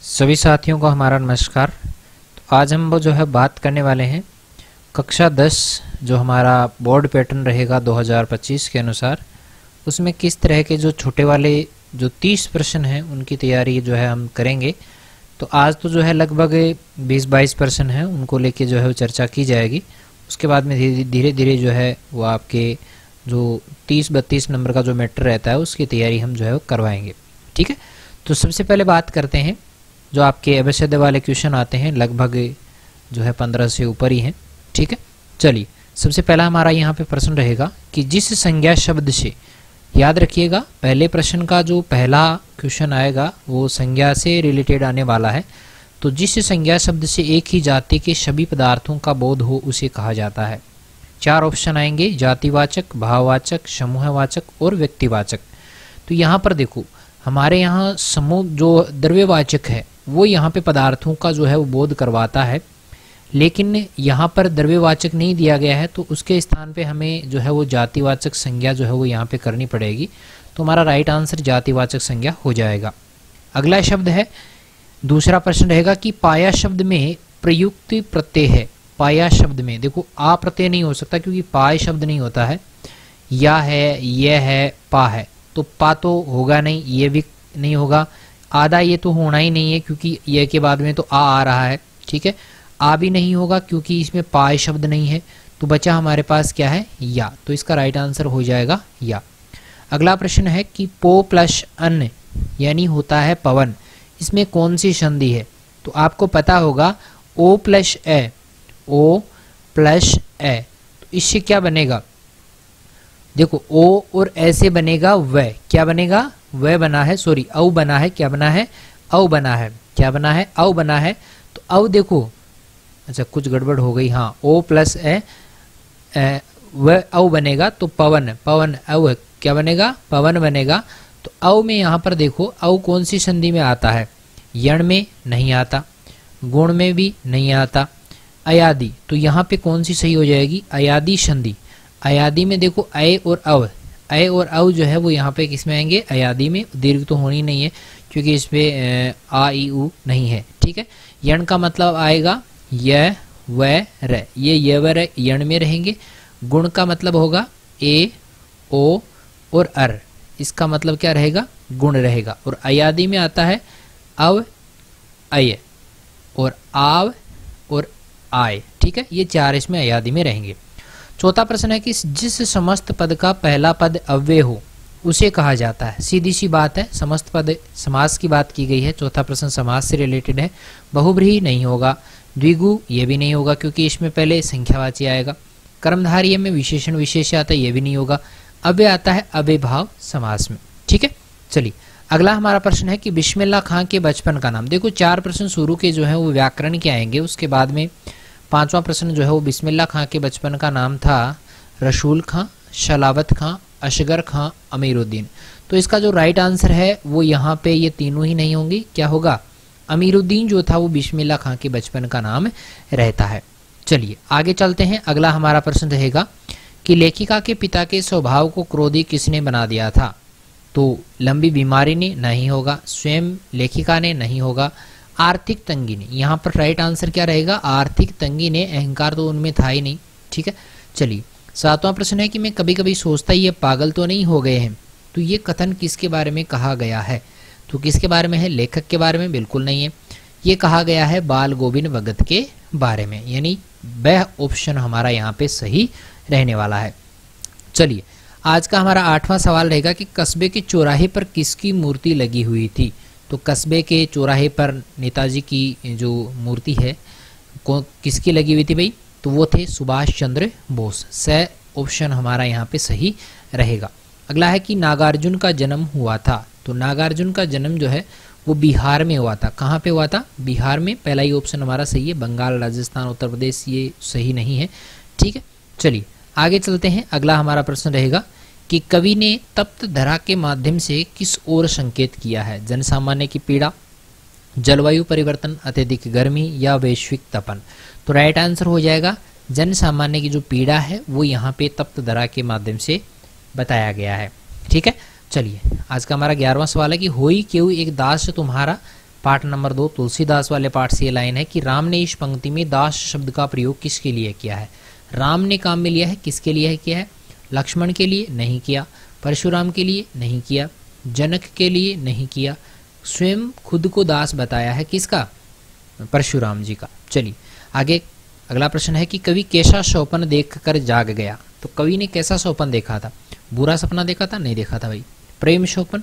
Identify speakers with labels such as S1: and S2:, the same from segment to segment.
S1: सभी साथियों को हमारा नमस्कार। तो आज हम वो जो है बात करने वाले हैं कक्षा 10 जो हमारा बोर्ड पैटर्न रहेगा 2025 के अनुसार, उसमें किस तरह के जो छोटे वाले जो 30 प्रश्न हैं उनकी तैयारी जो है हम करेंगे। तो आज तो जो है लगभग 20-22 प्रश्न हैं, उनको लेके जो है वो चर्चा की जाएगी। उसके बाद में धीरे धीरे जो है वो आपके जो 30-32 नंबर का जो मैटर रहता है उसकी तैयारी हम जो है वो करवाएंगे। ठीक है, तो सबसे पहले बात करते हैं जो आपके अवश्य वाले क्वेश्चन आते हैं, लगभग जो है 15 से ऊपर ही हैं। ठीक है, चलिए सबसे पहला हमारा यहाँ पे प्रश्न रहेगा कि जिस संज्ञा शब्द से, याद रखिएगा पहले प्रश्न का जो पहला क्वेश्चन आएगा वो संज्ञा से रिलेटेड आने वाला है। तो जिस संज्ञा शब्द से एक ही जाति के सभी पदार्थों का बोध हो उसे कहा जाता है। 4 ऑप्शन आएंगे, जातिवाचक, भाववाचक, समूहवाचक और व्यक्तिवाचक। तो यहाँ पर देखो हमारे यहाँ समूह जो द्रव्यवाचक है वो यहाँ पे पदार्थों का जो है वो बोध करवाता है, लेकिन यहाँ पर द्रव्यवाचक नहीं दिया गया है तो उसके स्थान पे हमें जो है वो जातिवाचक संज्ञा जो है वो यहाँ पे करनी पड़ेगी। तो हमारा राइट आंसर जातिवाचक संज्ञा हो जाएगा। अगला शब्द है, दूसरा प्रश्न रहेगा कि पाया शब्द में प्रयुक्त प्रत्यय है। पाया शब्द में देखो आ प्रत्यय नहीं हो सकता क्योंकि पाय शब्द नहीं होता है, या है, यह है, पा है, तो पा तो होगा नहीं, ये भी नहीं होगा, आधा ये तो होना ही नहीं है क्योंकि ये के बाद में तो आ रहा है। ठीक है, आ भी नहीं होगा क्योंकि इसमें पाय शब्द नहीं है। तो बचा हमारे पास क्या है, या। तो इसका राइट आंसर हो जाएगा या। अगला प्रश्न है कि पो प्लस अन्न यानी होता है पवन, इसमें कौन सी संधि है। तो आपको पता होगा ओ प्लस ए, ओ प्लस ए, तो इससे क्या बनेगा, देखो ओ और ए से बनेगा व, क्या बनेगा, वह बना है, सॉरी औ बना है, क्या बना है, औ बना है, क्या बना है, औ बना है। तो औ देखो, अच्छा कुछ गड़बड़ हो गई, हाँ ओ प्लस ए वह औ बनेगा तो पवन, पवन औ क्या बनेगा, पवन बनेगा। तो औ में यहाँ पर देखो औ कौन सी संधि में आता है, यण में नहीं आता, गुण में भी नहीं आता, अयादि। तो यहाँ पे कौन सी सही हो जाएगी, अयादि संधि। अयादि में देखो अय और अव, अय और अव जो है वो यहाँ पे किस में आएंगे, अयादि में। दीर्घ तो होनी नहीं है क्योंकि इसमें आ ई उ नहीं है। ठीक है, यण का मतलब आएगा य व र, ये य व र यण में रहेंगे। गुण का मतलब होगा ए ओ और अर, इसका मतलब क्या रहेगा, गुण रहेगा। और अयादि में आता है अव अय और आव और आय। ठीक है, ये 4 इसमें अयादि में रहेंगे। चौथा प्रश्न है कि जिस समस्त पद का पहला पद अव्यय हो उसे कहा जाता है। सीधी सी बात है, समस्त पद समास की बात की गई है। चौथा प्रश्न समास से रिलेटेड है। बहुब्रीहि नहीं होगा, द्विगु ये भी नहीं होगा क्योंकि इसमें पहले संख्यावाची आएगा। कर्मधारय में विशेषण विशेष्य आता है, ये भी नहीं होगा। अव्यय आता है अव्ययभाव समास में। ठीक है, चलिए अगला हमारा प्रश्न है कि बिस्मिल्लाह खां के बचपन का नाम। देखो 4 प्रश्न शुरू के जो है वो व्याकरण के आएंगे, उसके बाद में 5वां प्रश्न जो है वो बिस्मिल्लाह खां के बचपन का नाम था रसूल खां, शलावत खां, असगर खां, अमीरुद्दीन। तो इसका जो राइट आंसर है वो यहाँ पे ये तीनों ही नहीं होंगे, क्या होगा, अमीरुद्दीन जो था वो बिस्मिल्लाह खां के बचपन का नाम रहता है। चलिए आगे चलते हैं। अगला हमारा प्रश्न रहेगा कि लेखिका के पिता के स्वभाव को क्रोधी किसने बना दिया था। तो लंबी बीमारी ने नहीं होगा, स्वयं लेखिका ने नहीं होगा, आर्थिक तंगी ने। यहाँ पर राइट आंसर क्या रहेगा, आर्थिक तंगी ने, अहंकार तो उनमें था ही नहीं। ठीक है, चलिए 7वां प्रश्न है कि मैं कभी कभी सोचता ये पागल तो नहीं हो गए हैं। तो ये कथन किसके बारे में कहा गया है, तो किसके बारे में है, लेखक के बारे में बिल्कुल नहीं है, ये कहा गया है बाल गोविंद भगत के बारे में, यानी वह ऑप्शन हमारा यहाँ पे सही रहने वाला है। चलिए आज का हमारा 8वां सवाल रहेगा कि कस्बे के चौराहे पर किसकी मूर्ति लगी हुई थी। तो कस्बे के चौराहे पर नेताजी की जो मूर्ति है किसकी लगी हुई थी भाई, तो वो थे सुभाष चंद्र बोस। स ऑप्शन हमारा यहाँ पे सही रहेगा। अगला है कि नागार्जुन का जन्म हुआ था। तो नागार्जुन का जन्म जो है वो बिहार में हुआ था। कहाँ पे हुआ था, बिहार में। पहला ही ऑप्शन हमारा सही है, बंगाल, राजस्थान, उत्तर प्रदेश ये सही नहीं है। ठीक है, चलिए आगे चलते हैं। अगला हमारा प्रश्न रहेगा कि कवि ने तप्त धरा के माध्यम से किस ओर संकेत किया है। जनसामान्य की पीड़ा, जलवायु परिवर्तन, अत्यधिक गर्मी या वैश्विक तपन। तो राइट आंसर हो जाएगा जनसामान्य की जो पीड़ा है वो यहाँ पे तप्त धरा के माध्यम से बताया गया है। ठीक है, चलिए आज का हमारा 11वां सवाल है कि होई क्यों एक दास तुम्हारा पाठ नंबर 2 तुलसीदास वाले पाठ से ये लाइन है कि राम ने इस पंक्ति में दास शब्द का प्रयोग किसके लिए किया है। राम ने काम में लिया है, किसके लिए किया है? लक्ष्मण के लिए नहीं किया, परशुराम के लिए नहीं किया, जनक के लिए नहीं किया, स्वयं खुद को दास बताया है, किसका? परशुराम जी का। चलिए आगे अगला प्रश्न है कि कवि कैसा स्वप्न देखकर जाग गया। तो कवि ने कैसा स्वप्न देखा था? बुरा सपना देखा था? नहीं देखा था भाई। प्रेम स्वप्न,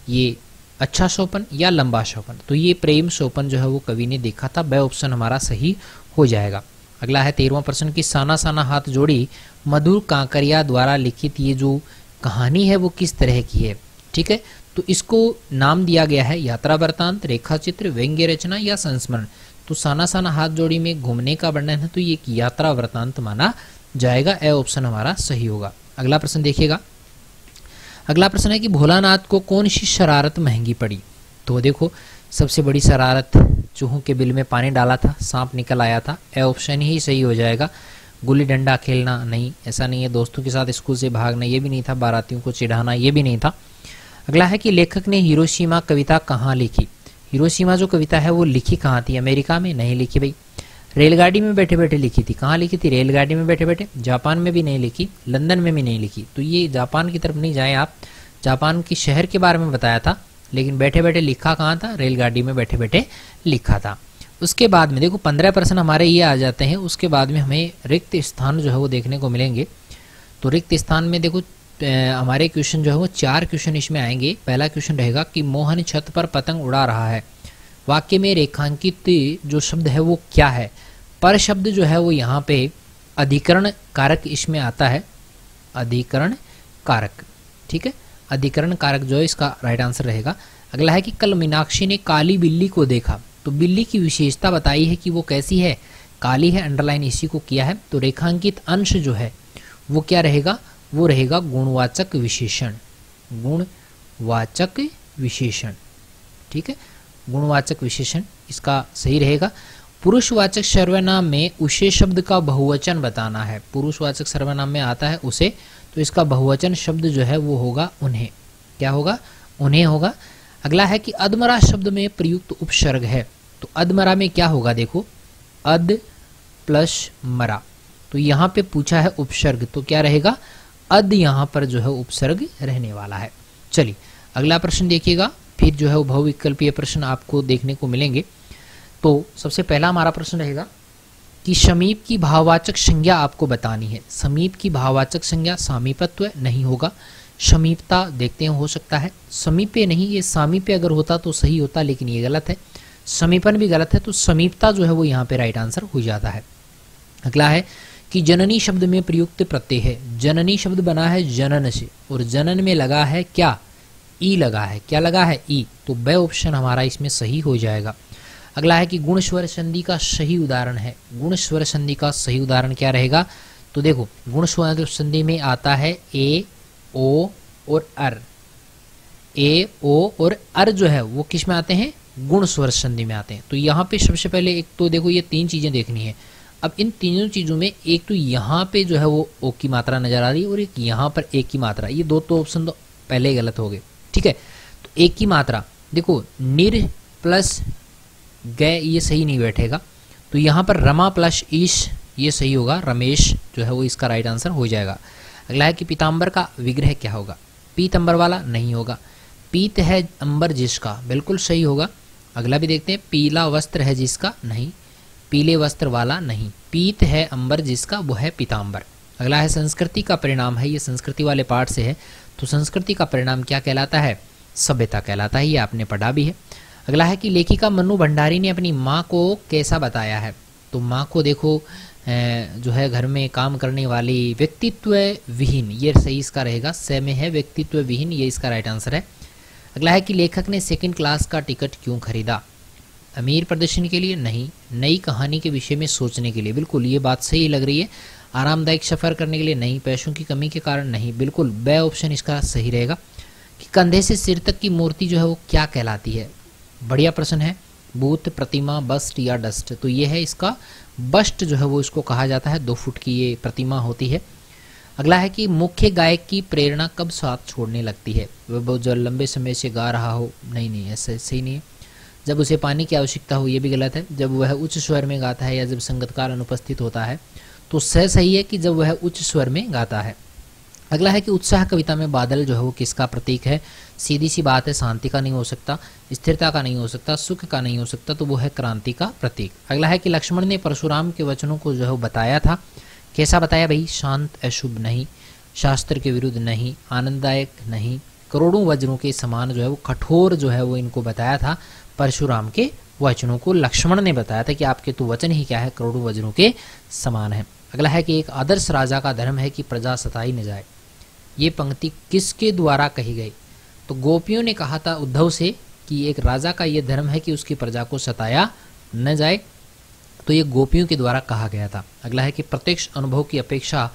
S1: ये अच्छा स्वप्न या लंबा स्वप्न? तो ये प्रेम स्वप्न जो है वो कवि ने देखा था। ब ऑप्शन हमारा सही हो जाएगा। अगला है 13वां प्रश्न कि साना साना हाथ जोड़ी मधुर कांकरिया द्वारा लिखित ये जो कहानी है वो किस तरह की है। ठीक है, तो इसको नाम दिया गया है यात्रा वृत्तांत, रेखा चित्र, व्यंग्य रचना या संस्मरण। तो साना साना हाथ जोड़ी में घूमने का वर्णन है, तो ये एक यात्रा वृत्तांत माना जाएगा। ए ऑप्शन हमारा सही होगा। अगला प्रश्न देखिएगा। अगला प्रश्न है कि भोलानाथ को कौन सी शरारत महंगी पड़ी। तो देखो सबसे बड़ी शरारत चूहों के बिल में पानी डाला था, सांप निकल आया था। ए ऑप्शन ही सही हो जाएगा। गुल्ली डंडा खेलना नहीं, ऐसा नहीं है। दोस्तों के साथ स्कूल से भागना ये भी नहीं था। बारातियों को चिढ़ाना ये भी नहीं था। अगला है कि लेखक ने हिरोशिमा कविता कहाँ लिखी। हिरोशिमा जो कविता है वो लिखी कहाँ थी? अमेरिका में? नहीं लिखी भाई। रेलगाड़ी में बैठे बैठे लिखी थी। कहाँ लिखी थी? रेलगाड़ी में बैठे बैठे। जापान में भी नहीं लिखी, लंदन में भी नहीं लिखी। तो ये जापान की तरफ नहीं जाए आप। जापान के शहर के बारे में बताया था, लेकिन बैठे बैठे लिखा कहाँ था? रेलगाड़ी में बैठे बैठे लिखा था। उसके बाद में देखो 15 प्रश्न हमारे ये आ जाते हैं। उसके बाद में हमें रिक्त स्थान जो है वो देखने को मिलेंगे। तो रिक्त स्थान में देखो हमारे क्वेश्चन जो है वो 4 क्वेश्चन इसमें आएंगे। पहला क्वेश्चन रहेगा कि मोहन छत पर पतंग उड़ा रहा है। वाक्य में रेखांकित जो शब्द है वो क्या है? पर शब्द जो है वो यहाँ पे अधिकरण कारक इसमें आता है। अधिकरण कारक, ठीक है, अधिकरण कारक जो है इसका राइट आंसर रहेगा। अगला है कि कल मीनाक्षी ने काली बिल्ली को देखा। तो बिल्ली की विशेषता बताई है कि वो कैसी है? काली है, अंडरलाइन इसी को किया है। तो रेखांकित अंश जो है वो क्या रहेगा? वो रहेगा गुणवाचक विशेषण। गुणवाचक विशेषण, ठीक है, गुणवाचक विशेषण इसका सही रहेगा। पुरुषवाचक सर्वनाम में उसे शब्द का बहुवचन बताना है। पुरुषवाचक सर्वनाम में आता है उसे, तो इसका बहुवचन शब्द जो है वो होगा उन्हें। क्या होगा? उन्हें होगा। अगला है कि अधमरा शब्द में प्रयुक्त उपसर्ग है। तो अधमरा में क्या होगा? देखो अध प्लस मरा, तो यहाँ पे पूछा है उपसर्ग, तो क्या रहेगा? अध यहाँ पर जो है उपसर्ग रहने वाला है। चलिए अगला प्रश्न देखिएगा। फिर जो है वो बहुविकल्पीय प्रश्न आपको देखने को मिलेंगे। तो सबसे पहला हमारा प्रश्न रहेगा कि समीप की भाववाचक संज्ञा आपको बतानी है। समीप की भाववाचक संज्ञा सामीपत्व नहीं होगा, समीपता देखते हैं हो सकता है। समीपे नहीं, ये सामीप्य अगर होता तो सही होता, लेकिन ये गलत है। समीपन भी गलत है, तो समीपता जो है वो यहाँ पे राइट आंसर हो जाता है। अगला है कि जननी शब्द में प्रयुक्त प्रत्यय है। जननी शब्द बना है जनन से, और जनन में लगा है क्या? ई लगा है। क्या लगा है? ई। तो ब ऑप्शन हमारा इसमें सही हो जाएगा। अगला है कि गुण स्वर संधि का सही उदाहरण है। गुण स्वर संधि का सही उदाहरण क्या रहेगा? तो देखो गुण स्वर संधि में आता है ए, ओ और अर। ए, ओ और अर जो है वो किस में आते हैं? गुण स्वर संधि में आते हैं। तो यहाँ पे सबसे पहले एक तो देखो ये 3 चीजें देखनी है। अब इन तीनों चीजों में एक तो यहाँ पे जो है वो ओ की मात्रा नजर आ रही है, और एक यहाँ पर एक की मात्रा। ये दो तो ऑप्शन तो पहले ही गलत हो गए, ठीक है। तो एक की मात्रा देखो निर प्लस गए, ये सही नहीं बैठेगा। तो यहाँ पर रमा प्लस ईश ये सही होगा। रमेश जो है वो इसका राइट आंसर हो जाएगा। अगला है कि पीताम्बर का विग्रह क्या होगा? पीतम्बर वाला नहीं होगा। पीत है अंबर जिसका, बिल्कुल सही होगा। अगला भी देखते हैं, पीला वस्त्र है जिसका, नहीं। पीले वस्त्र वाला नहीं। पीत है अंबर जिसका, वो है पीताम्बर। अगला है संस्कृति का परिणाम है। ये संस्कृति वाले पाठ से है। तो संस्कृति का परिणाम क्या कहलाता है? सभ्यता कहलाता है। ये आपने पढ़ा भी है। अगला है कि लेखिका मन्नू भंडारी ने अपनी माँ को कैसा बताया है? तो माँ को देखो जो है घर में काम करने वाली, व्यक्तित्व विहीन, ये सही इसका रहेगा। स में है व्यक्तित्व विहीन, ये इसका राइट आंसर है। अगला है कि लेखक ने 2nd क्लास का टिकट क्यों खरीदा? अमीर प्रदर्शन के लिए नहीं, नई कहानी के विषय में सोचने के लिए, बिल्कुल ये बात सही लग रही है। आरामदायक सफर करने के लिए नहीं, पैसों की कमी के कारण नहीं, बिल्कुल ब ऑप्शन इसका सही रहेगा। कि कंधे से सिर तक की मूर्ति जो है वो क्या कहलाती है? बढ़िया प्रश्न है। बूथ, प्रतिमा, बस्ट या डस्ट? तो ये है इसका बस्ट जो है वो इसको कहा जाता है। 2 फुट की ये प्रतिमा होती है। अगला है कि मुख्य गायक की प्रेरणा कब साथ छोड़ने लगती है? वह बहुत लंबे समय से गा रहा हो, नहीं, ऐसा सही नहीं है। जब उसे पानी की आवश्यकता हो, ये भी गलत है। जब वह उच्च स्वर में गाता है या जब संगतकार अनुपस्थित होता है। तो सही है कि जब वह उच्च स्वर में गाता है। अगला है कि उत्साह कविता में बादल जो है वो किसका प्रतीक है? सीधी सी बात है, शांति का नहीं हो सकता, स्थिरता का नहीं हो सकता, सुख का नहीं हो सकता, तो वो है क्रांति का प्रतीक। अगला है कि लक्ष्मण ने परशुराम के वचनों को जो है बताया था। कैसा बताया भाई? शांत, अशुभ नहीं, शास्त्र के विरुद्ध नहीं, आनंददायक नहीं, करोड़ों वज्रों के समान जो है वो कठोर जो है वो इनको बताया था। परशुराम के वचनों को लक्ष्मण ने बताया था कि आपके तो वचन ही क्या है, करोड़ों वज्रों के समान है। अगला है कि एक आदर्श राजा का धर्म है कि प्रजा सताई न जाए। ये पंक्ति किसके द्वारा कही गई? तो गोपियों ने कहा था उद्धव से कि एक राजा का ये धर्म है कि उसकी प्रजा को सताया न जाए, तो ये गोपियों के द्वारा कहा गया था। अगला है कि प्रत्यक्ष अनुभव की अपेक्षा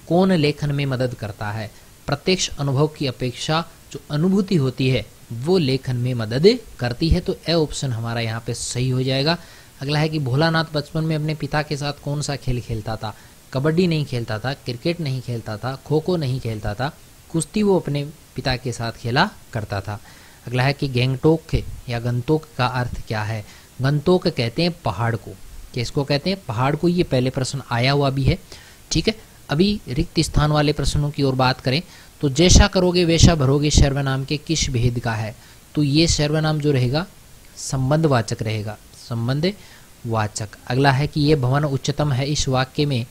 S1: कौन लेखन में मदद करता है? प्रत्यक्ष अनुभव की अपेक्षा जो अनुभूति होती है वो लेखन में मदद करती है, तो ए ऑप्शन हमारा यहाँ पे सही हो जाएगा। अगला है कि भोलानाथ बचपन में अपने पिता के साथ कौन सा खेल खेलता था? कबड्डी नहीं खेलता था, क्रिकेट नहीं खेलता था, खो खो नहीं खेलता था, कुश्ती वो अपने पिता के साथ खेला करता था। अगला है कि गंगटोक या गंतोक का अर्थ क्या है? गंतोक कहते हैं पहाड़ को। किसको कहते हैं? पहाड़ को। ये पहले प्रश्न आया हुआ भी है, ठीक है। अभी रिक्त स्थान वाले प्रश्नों की ओर बात करें तो जैसा करोगे वैसा भरोगे सर्वनाम के किस भेद का है? तो ये सर्वनाम जो रहेगा संबंधवाचक रहेगा, संबंधवाचक। अगला है कि ये भवन उच्चतम है, इस वाक्य में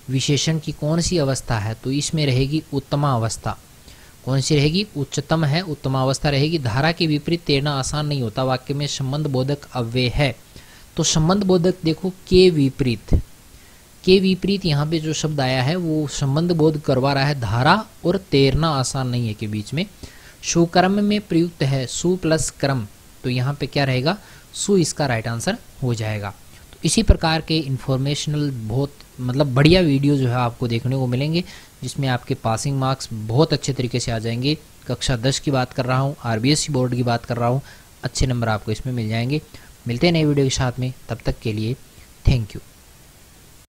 S1: विशेषण की कौन सी अवस्था है? तो इसमें रहेगी उत्तमा अवस्था। कौन सी रहेगी? उच्चतम है, उत्तमा अवस्था रहेगी। धारा के विपरीत तैरना आसान नहीं होता, वाक्य में संबंध बोधक अव्यय है। तो संबंध बोधक देखो के विपरीत, के विपरीत यहाँ पे जो शब्द आया है वो संबंध बोध करवा रहा है धारा और तैरना आसान नहीं है के बीच में। सुकर्म में प्रयुक्त है, सु प्लस क्रम, तो यहाँ पे क्या रहेगा? सु इसका राइट आंसर हो जाएगा। तो इसी प्रकार के इंफॉर्मेशनल बहुत मतलब बढ़िया वीडियो जो है आपको देखने को मिलेंगे, जिसमें आपके पासिंग मार्क्स बहुत अच्छे तरीके से आ जाएंगे। कक्षा 10 की बात कर रहा हूँ, आरबीएससी बोर्ड की बात कर रहा हूँ, अच्छे नंबर आपको इसमें मिल जाएंगे। मिलते हैं नए वीडियो के साथ में, तब तक के लिए थैंक यू।